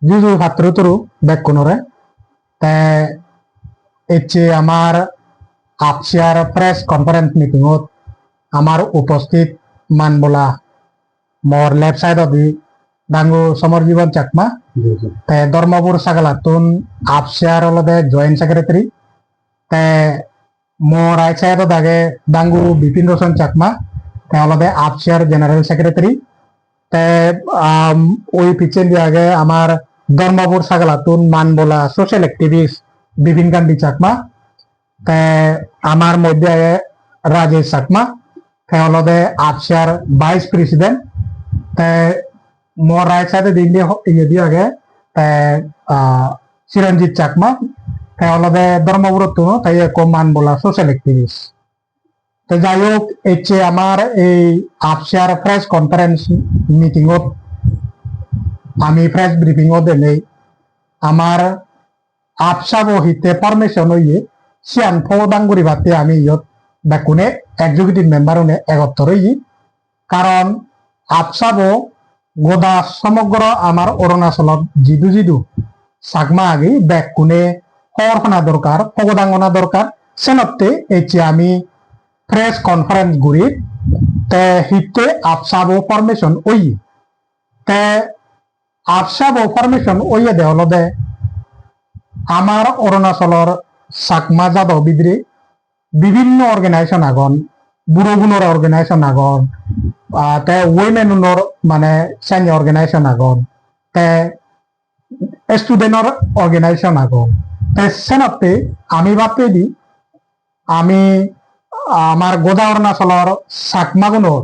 জুজু হাতরু তরু বেকুনরে তে এচে আমার আপসিয়ার press conference মিটিংত আমার উপস্থিত মানবলা মোর লেফট সাইড দি ডাঙ্গু সমর জীবন চাকমা তে ধর্মপুর সাগালাতুন আপসিয়ার অলদে জয়েন্ট সেক্রেটারি তে মোর রাইট সাইড দাগে ডাঙ্গু বিপিন রোশন চাকমা তে অলদে আপসিয়ার জেনারেল সেক্রেটারি তে ওই পিছন দিয়ে আগে আমার ধর্মপুর সাগালাতুন মানবলা সোশ্যাল অ্যাক্টিভিস্ট বিপিন কান্তি চাকমা তে আমার মধ্যে রাজেশ চাকমা তে অলদে আপসিয়ার ভাইস প্রেসিডেন্ট তে মোর রাইট সাইডে দিল্লি ইয়ে দিয়ে আগে তে চিরঞ্জিত চাকমা তে অলদে ধর্মপুর তুনো তাই এক মানবলা সোশ্যাল অ্যাক্টিভিস্ট তো যাই হোক এসে আমার এই আপসিয়ার প্রেস কনফারেন্স মিটিংত আমি প্রেস ব্রিফিংত এনেই আমার আপসা বহিতে পারমিশন হইয়ে সিয়ান ফৌদাঙ্গুরি ভাতে আমি ইয়ত বেকুনে এক্সিকিউটিভ মেম্বার উনি একত্র হই কারণ আপসাব গোদা সমগ্র আমার অরুণাচলত জিদু জিদু চাকমা আগে বেকুনে হরফনা দরকার ফগদাঙ্গনা দরকার সেনতে এসে আমি প্রেস কনফারেন্স গুড়ি তে হিতে আপসাব পারমিশন ওই তে আপসাব পারমিশন ওইয়ে দে হলদে আমার অরুণাচলর চাকমা যাদব বিদ্রি বিভিন্ন অর্গানাইজেশন আগন বুড়োগুণর অর্গানাইজেশন আগন তে উইমেনুর মানে সাইনি অর্গানাইজেশন আগন তে স্টুডেন্টর অর্গানাইজেশন আগন তে সেনতে আমি ভাবতে দি আমি আমার গোদা অরুণাচলর চাকমাগুণর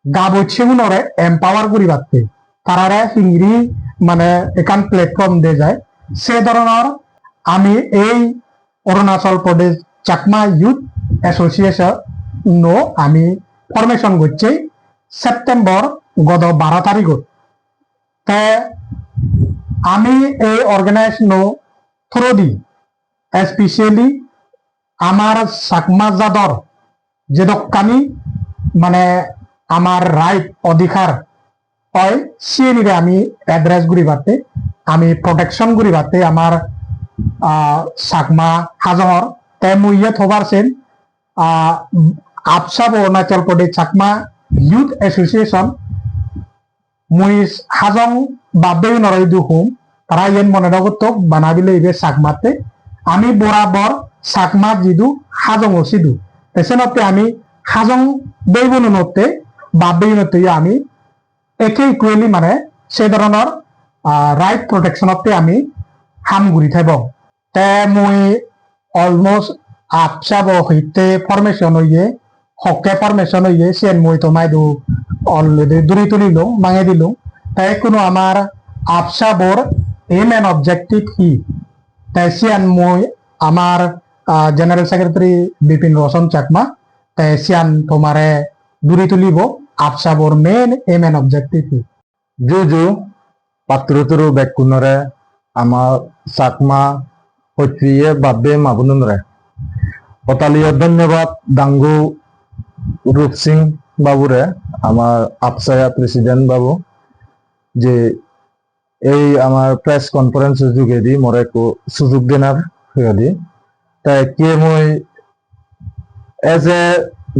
গাবৈছেগুণরে এম্পাওয়ার করি পারতে তারারে হিংরি মানে এখান প্ল্যাটফর্ম দিয়ে যায় সে ধরনের আমি এই অরুণাচল প্রদেশ চাকমা ইউথ অ্যাসোসিয়েশন আমি ফরমেশন করছি সেপ্টেম্বর গত 12 তারিখত তে আমি এই অর্গানাইজেশন থ্রু দি স্পেশালি আমার চাকমা জাদর যে দোকানি মানে আমার রাইট অধিকার হয় সিএনিরে আমি অ্যাড্রেস গুড়ি বাড়তে আমি প্রটেকশন গুড়ি বাড়তে আমার চাকমা হাজর তে মুইয়ে থবারছেন আপসা অরুণাচল প্রদেশ চাকমা ইউথ অ্যাসোসিয়েশন মুই হাজং বাবেই নরই দুহুম তারা ইয়েন মনে রগত বানাবিলে ইবে চাকমাতে আমি বরাবর চাকমা জিদু হাজং সিদু এসেনতে আমি হাজং বেইবনতে বাবেইনতে আমি একে ইকুয়েলি মানে সেই ধরনের রাইট প্রটেকশনতে আমি হাম ঘুরি থাকব তে মুই অলমোস্ট আপসাব হইতে ফরমেশন হইয়ে হকে ফরমেশন হইয়ে সেন মুই তোমায় দু অলরেডি দূরে তুলিল মাঙে দিল তাই কোনো আমার আপসাবর এম এন্ড অবজেক্টিভ হি তাই সিয়ান মুই আমার জেনারেল সেক্রেটারি বিপিন রোশন চাকমা তাই সিয়ান তোমারে দূরে তুলিব আপসাবর মেন এম এন্ড অবজেক্টিভ হি জুজু পাত্রতরু বেকুনরে আমার চাকমা হইয়ে বাবে মাবুনরে অতালিয় ধন্যবাদ ডাঙ্গু রূপ সিং বাবুরে আমার আপসায়া প্রেসিডেন্ট বাবু যে এই আমার প্রেস কনফারেন্স যোগেদি মোর এক সুযোগ দেনার হইয়াদি তাই কে মই এজ এ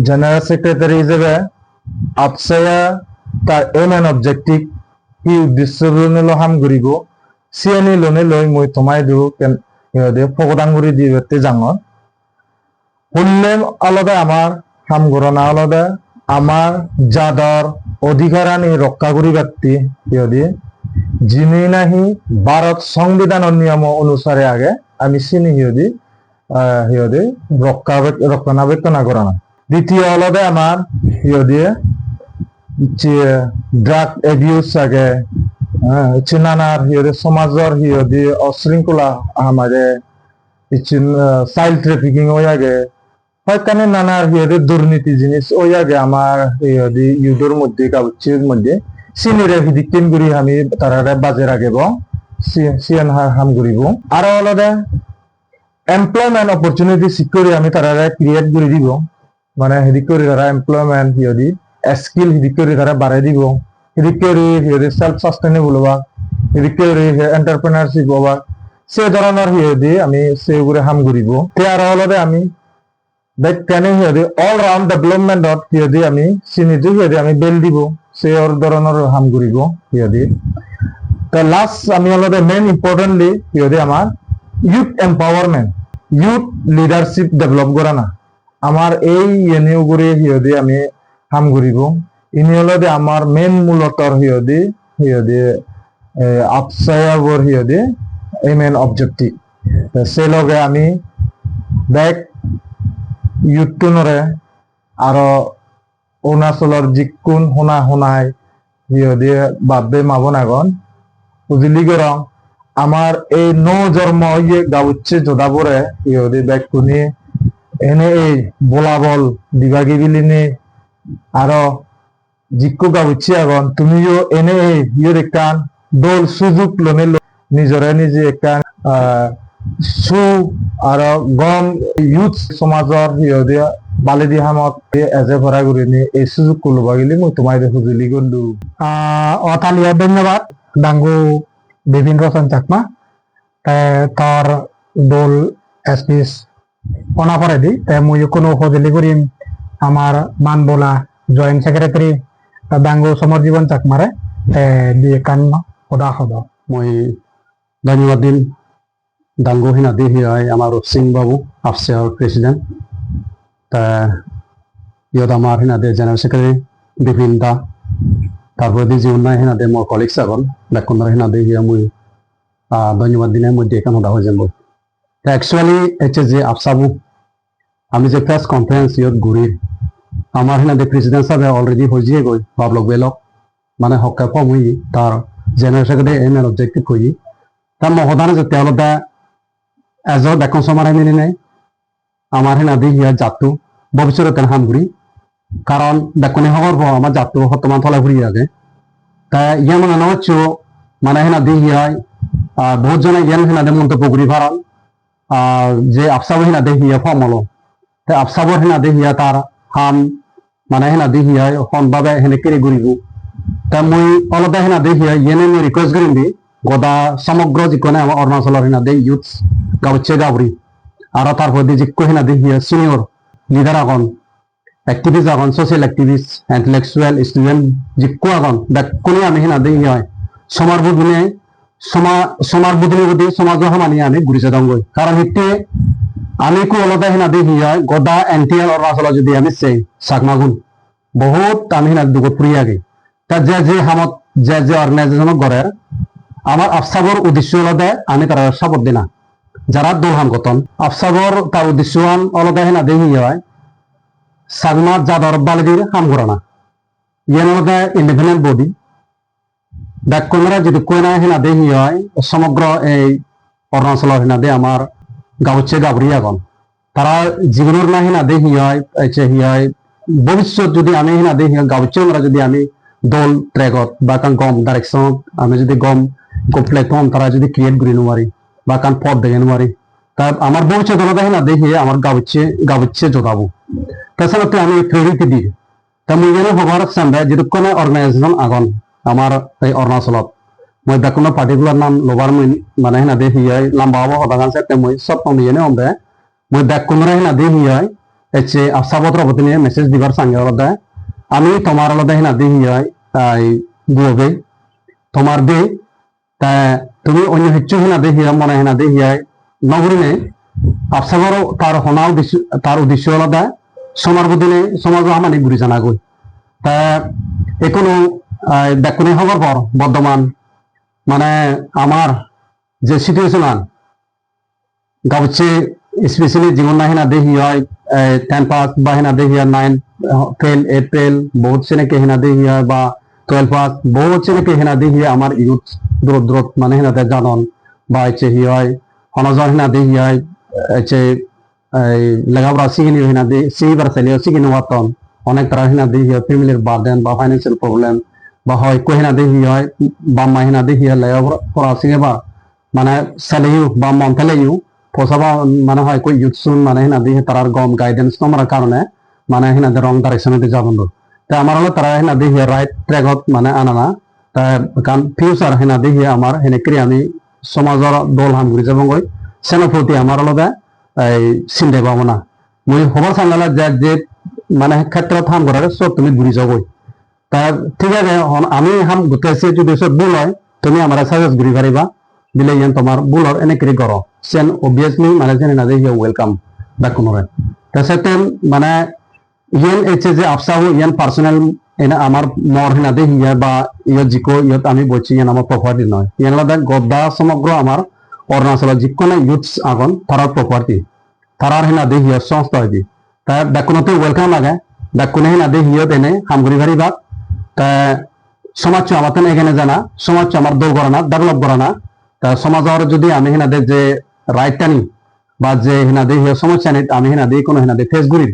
জেনারেল সেক্রেটারি হিসেবে আপসায়া তার এম এন্ড অবজেক্টিভ কি উদ্দেশ্য হাম ঘুরিব সিএনি লোনে লই মই তোমাই দিও ফকদাঙ্গুরি দিতে জাঙত শুনলে আলাদা আমার হাম ঘরনা আলাদা আমার যাদর অধিকারানি রক্ষা করি ব্যক্তি ইহদি যিনি নাহি ভারত সংবিধানের নিয়ম অনুসারে আগে আমি চিনি সিহদি রক্ষণাবেক্ষণ করা না দ্বিতীয় আলাদা আমার সিহদি ড্রাগ এবিউজ আগে নানার সিহদি সমাজর সিহদি অশৃঙ্খলা আমারে চাইল্ড ট্রাফিকিং ওই আগে হয়তো নানার সিহদি দুর্নীতি জিনিস ওই আগে আমার সিহদি ইউদোর মধ্যে কাগজের মধ্যে সিনিরে হিদিকিন গুড়ি আমি তারারে বাজে রাখব সিএন হাম ঘুরিব আর আলাদা এমপ্লয়মেন্ট অপরচুনিটি সিকিউরি আমি তারারে ক্রিয়েট করে দিব মানে হিদিক করে তারা এমপ্লয়মেন্ট সিহদি স্কিল হিদিক করে তারা বাড়াই দিব হিদিক করে সিহদি সেলফ সাস্টেনেবল হওয়া ৰিকেৰি এণ্টাৰপ্ৰেনাৰশ্বিপ হবা সে ধৰণৰ সিহঁতি আমি সেইবোৰে কাম কৰিব তাৰ অলপে আমি কেনে সিহঁতি অল ৰাউণ্ড ডেভেলপমেণ্টত সিহঁতি আমি চিনিটো সিহঁতি আমি বেল দিব সেই ধৰণৰ কাম কৰিব সিহঁতি লাষ্ট আমি অলপে মেইন ইম্পৰ্টেণ্টলি সিহঁতি আমাৰ youth empowerment youth leadership develop কৰা না আমাৰ এই এনেওগুৰি সিহঁতি আমি কাম কৰিব ইনি হলতে আমাৰ মেইন মূলতৰ সিহঁতি আপচায়াবোৰ সিহঁতি এই মেইন অবজেক্টিভ সেইলগে আমি বেক ইউথটো নৰে আৰু অৰুণাচলৰ যিকোন শুনাই সিহঁতি বাবে মাবনাগন বুজিলি গৰং আমাৰ এই নজন্ম গাঁৱচ্ছে যোদাবোৰে সিহঁতি বেক কুনি এনে এই বলাবল দিবাগি বিলিনি আৰু যিকো গাঁৱচ্ছে আগন তুমিও এনে এই একান দল সুযোগ লনে নিজৰে নিজে একান সু আৰু গম ইউথ সমাজৰ সিহঁতি বালিদি হামত এজে ভৰা ঘূৰিনি এই সুযোগ কলবা গেলি মই তোমায় সুজুলি গলু অতালিয়া ধন্যবাদ ডাঙ্গু বিভিন্ন রচন চাকমা তোর দোল এসপিস অনা করে দি মুই কোনো সজুলি করিম আমার মান বলা জয়েন্ট সেক্রেটারি ডাঙ্গু সমর জীবন চাকমারে দিয়ে কান সদা হব মই ধন্যবাদ দিম ডাঙ্গু হিনাদি হিয়াই আমার সিং বাবু আপসিয়ার প্রেসিডেন্ট তা ইয়ত আমার হিনাদে জেনারেল সেক্রেটারি বিপিন দা তারপরে দি জীবন নাই হিনাদে মোর কলিগস আগন বেকুন্দর হিনাদে হিয়া মুই ধন্যবাদ দিনে মই দিয়ে কান সদা হয়ে যাব একচুয়ালি হচ্ছে যে আপসাবু আমি যে প্রেস কনফারেন্স ইয়ত ঘুরি আমার হিনাদে প্রেসিডেন্ট সাহেব অলরেডি হয়ে গই বাবলক বেলক মানে হকা ফর্ম হই তার general secretary M L objective হই তার মহদানে যে তেওলতা এজ বেকন সমারে মিলি নাই আমার হিনাদি হিয়া জাতু ভবিষ্যতে তেন হামগুড়ি কারণ বেকনে হওয়ার আমার জাতু বর্তমান থলা ঘুরি আগে তাই ইয়া মনে না হচ্ছে মানে হিনাদি হিয়াই বহুত জনে ইয়ান হিনাদে মন্তব্য করি ভারণ যে আপসাবর হিনাদে হিয়া ফর্ম হলো তাই আপসাবর হিনাদে হিয়া তার হাম মানে হিনাদি হিয়াই সনভাবে হেনে কেড়ে ঘুরিব তা মই অলপে হিনাদে হিয়া ইয়েনে মই রিকোয়েস্ট করিম দি গদা সমগ্র যিকোনে আমার অরুণাচলের হিনাদে ইউথ গাঁৱচ্ছে গাঁৱৰি আৰু তারপর দিয়ে যিকো হিনাদে হিয়া সিনিয়র লিডার আগন অ্যাক্টিভিস্ট আগন সোশ্যাল অ্যাক্টিভিস্ট ইন্টেলেকচুয়াল স্টুডেন্ট যিকো আগন বেকুনি আমি হিনাদে হিয়া সমার বুধনে সমার বুধনে বুধি সমাজ হামানি আমি ঘুরিছে দঙ্গই কারণ হিতে আমি কো অলপে হিনাদে হিয়া গদা এনটিএল অরুণাচল যদি আমি সেই চাকমাগুন বহুত আমি হিনাদ দুগত ফুরি আগে তা যে হামত যে অর্গানাইজেশন গড়ে আমার আফসাবর উদ্দেশ্য হলদে আমি তারা সাপোর্ট দিনা যারা দোলহান গতন আফসাবর তার উদ্দেশ্য অলদে হেনা দেখি হয় সাগমার যাদর বালিদির হাম ঘোরানা ইয়েন অলদে ইন্ডিপেন্ডেন্ট বডি ব্যাককমরা যদি কইনা হেনা দেখি হয় সমগ্র এই অরুণাচলের হেনা দে আমার গাঁৱচ্ছে গাঁৱৰি আগন তারা জীবনের না হেনা দেখি হয় ভবিষ্যৎ যদি আমি হেনা দেখি গাঁৱচ্ছে আমরা যদি আমি দল ট্রেগত বা কান গম ডাইরেকশন আমি যদি গম প্ল্যাটফর্ম তারা যদি ক্রিয়েট করি নোৱাৰি বা কান পথ দেখে নোৱাৰি তা আমার ভবিষ্যৎ দেখে না দেখি আমার গাঁৱচ্ছে যোগাবো তাছাড়া আমি প্রেরিটি দিই তা মই যেন হবার চান্দে যেটুকনে অর্গানাইজেশন আগন আমার এই অরুণাচলত মই বেকুনো পার্টিকুলার নাম লবার মই মানে হেনা দেখি লম্বা হব হদাগান সে মই সব আমি এনে হমবে মই বেকুনরে হেনা দেখি এসে আফসাবত রবতিনে মেসেজ দিবার সঙ্গে আলাদা আমি তোমার আলাদা হেনা দেখি গুবে তোমার দে তা তুমি অন্য হিচ্ছু হিনা দেখিয়া মনে হিনা দেখিয়াই নগরী নেই আপসাগরও তার হনা তার উদ্দেশ্য আলাদা সমার বুদিনে সমাজ হামানি ঘুরি জানা গই তা এখনো বেকুনি হবার পর বর্তমান মানে আমার যে সিচুয়েশন গাঁৱচ্ছে স্পেশালি জীবন না হিনা দেখি হয় 10 পাস বা হিনা দেখি 9 ফেল 8 ফেল বহুত সেনেকে হিনা দেখি হয় বা 12 পাস বহুত সেনেকে হিনা দেখি আমার ইউথ দূর মানে হিনাতে জানন বা হচ্ছে হি হয় অনজন হিনা দেখি হয় হচ্ছে লেখাপড়া শিখিনি হিনা দি শিখিবার চাইলেও শিখিনি হতন অনেক তারা হিনা দেখি হয় ফ্যামিলির বার্ডেন বা ফাইন্যান্সিয়াল প্রবলেম বা হয় কহিনা দেখি হয় বা মাহিনা দেখি হয় লেখাপড়া শিখেবা মানে চাইলেও বা মন ফেলেও পচাবা মানে হয় কই ইউথ শুন মানে হিনা দেখি তারার গম গাইডেন্স নমার কারণে মানে হিনাদের রং ডাইরেকশনে যাবন তা আমার হলো তারা হিনা দেখি রাইট ট্র্যাকত মানে আনানা তাই কারণ ফিউচার হেনা দেখি আমার হেনেকরি আমি সমাজের দল হামগুড়ি যাব গই সেনার প্রতি আমার আলাদা এই চিন্তা পাবো না মই হবার সামনে যে মানে ক্ষেত্ৰত হাম করার সব তুমি ঘুরি যাবই তা ঠিক আছে আমি হাম গুটাইছি যদি সব ভুল হয় তুমি আমার সাজেস্ট ঘুরি পারিবা দিলে ইয়ান তোমার ভুলর এনেকরি করো সেন অবভিয়াসলি মানে যেন না দেখি ওয়েলকাম ব্যাক কোনরে তাছাড়া মানে ইয়ান এসে যে আফসাহু ইয়ান পার্সোনাল এনা আমার মর হিনা দেখি বা ইয় জিকো ইয়ত আমি বলছি ইয়ান আমার প্রপার্টি নয় ইয়ান আলাদা গদ্দা সমগ্র আমার অরুণাচলের যিকোনো ইউথস আগন তারার প্রপার্টি তারার হিনা দেখি সংস্থা হয়েছি তা ব্যাকুণতে ওয়েলকাম লাগে ব্যাকুণে হিনা দেখি এনে হামগুড়ি ভারি ভাগ তা সমাজ আমার এখানে জানা সমাজ আমার দৌড় করা না ডেভেলপ করা না তা সমাজের যদি আমি হিনাদের যে রাইটটা নি বা যে হিনাদের সমস্যা নেই আমি হিনাদের কোনো হিনাদের ফেস ঘুরি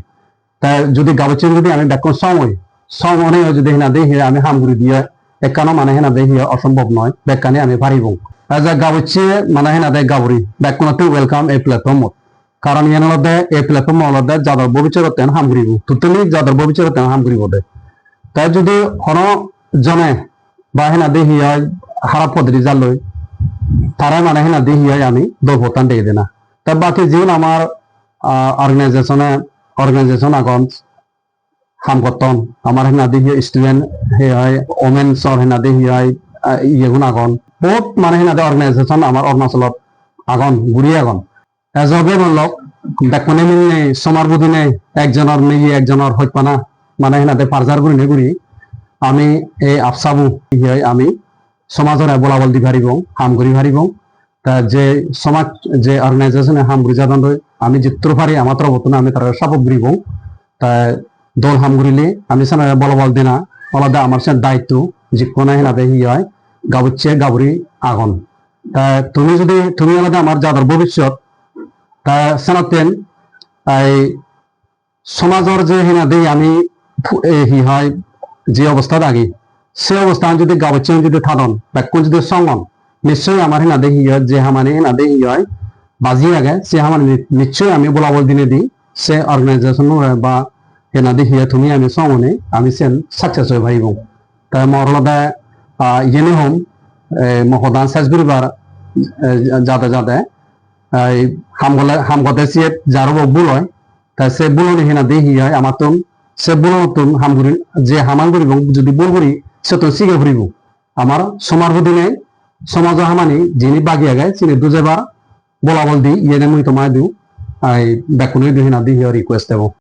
তা যদি গাবচ্ছে যদি আমি ব্যাকুণ সময় যদি হিনাদের আমি হামগুড়ি দিয়ে একানো মানে হিনাদের অসম্ভব নয় ব্যাকানে আমি পারিব যা গাবচ্ছে মানে হিনাদের গাবরি ব্যাকুণতে ওয়েলকাম এই প্ল্যাটফর্মত কারণ ইয়ান আলাদা এই প্ল্যাটফর্ম আলাদা যাদের ভবিষ্যৎ হামগুড়িব টোটালি যাদের ভবিষ্যৎ হামগুড়িব দে তাই যদি হন জনে বা হেনা দেখি হয় হারা পদ্ধতি জানলই তারা মানে হেনা দেখি হয় আমি দৌড়তান দেখে দেনা তা বাকি যেন আমার অর্গানাইজেশন আগন হাম করতন আমার হেনা দেখি স্টুডেন্ট হে হয় ওমেন্সর হেনা দেখি হয় ইয়েগুন আগন বহুত মানে হেনা অর্গানাইজেশন আমার অরুণাচলত আগন ঘুরি আগন এজবে বলক দেখনে মিলনে সমার বুদিনে একজনের মেয়ে একজনের হইপানা মানে হেনাতে পারজার ঘুরি নে ঘুরি আমি এই আফসাবু আমি সমাজের বলাবল দি পারিব হাম করি পারিব তা যে সমাজ যে অর্গানাইজেশনে হাম ঘুরি যাদন আমি জিত্র পারি আমার তরফ আমি তার সাপোর্ট করিব তা দল হাম ঘুরিলে আমি সানা বলাবল দিনা আলাদা আমার সে দায়িত্ব যে কোনা হেনাতে হয় গাবুচ্ছে গাবুরি আগন তা তুমি আলাদা আমার যাদের ভবিষ্যৎ তা সেনাতেন এই সমাজের যে হেনাদে আমি হয় যে অবস্থা থাকি সে অবস্থা যদি গাবচ্ছে যদি থাদন ব্যাকুণ যদি সঙ্গন নিশ্চয়ই আমার হেনা দেখি যে হামানে হেনা দেখি হয় বাজি আগে সে আমার নিশ্চয়ই আমি বলাবল দিনে দিই সে অর্গানাইজেশন বা হেনা দেখি তুমি আমি সঙ্গনে আমি সেন সাকসেস হয়ে ভাইব তাই মরলদা ইয়েনে হম মহদান শেষ করিবার যাতে যাতে হামগতে সে যারো ভুল হয় তাই সে বুলনি হেনা দেখি হয় আমার তো সে বুলতুন হামগুড়ি যে হামান করিব যদি ভুল করি সে তো শিখে ফুরিব আমার সমার দিনে সমাজ হামানি যিনি বাগি আগে চিনি দুজেবার বলাবল দি ইয়ে মুই তোমায় দিও ব্যাকুণে দিহি না দিহি রিকোয়েস্ট দেব